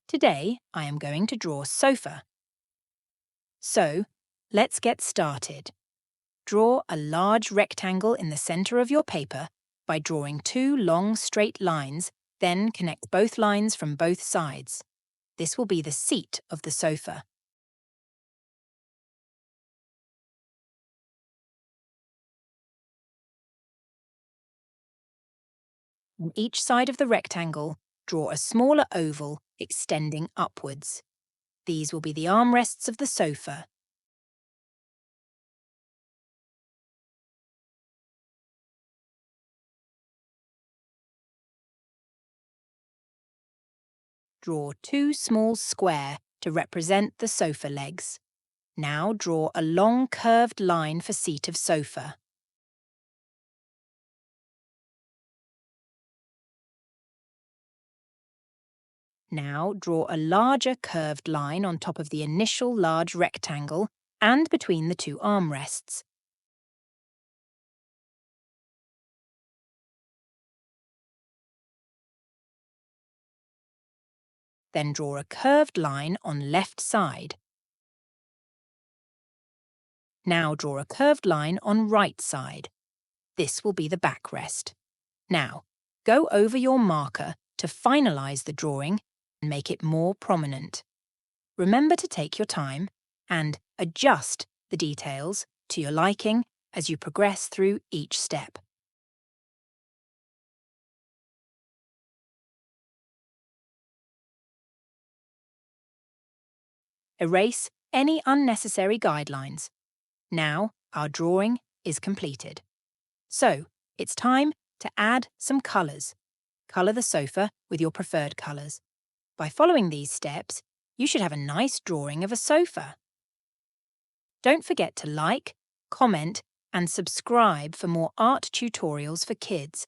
Today, I am going to draw sofa. So, let's get started. Draw a large rectangle in the center of your paper by drawing two long straight lines, then connect both lines from both sides. This will be the seat of the sofa. On each side of the rectangle, draw a smaller oval extending upwards. These will be the armrests of the sofa. Draw two small square to represent the sofa legs. Now draw a long curved line for seat of sofa. Now draw a larger curved line on top of the initial large rectangle and between the two armrests. Then draw a curved line on left side. Now draw a curved line on right side. This will be the backrest. Now, go over your marker to finalize the drawing and make it more prominent. Remember to take your time and adjust the details to your liking as you progress through each step. Erase any unnecessary guidelines. Now our drawing is completed. So, it's time to add some colours. Colour the sofa with your preferred colours. By following these steps, you should have a nice drawing of a sofa. Don't forget to like, comment, and subscribe for more art tutorials for kids.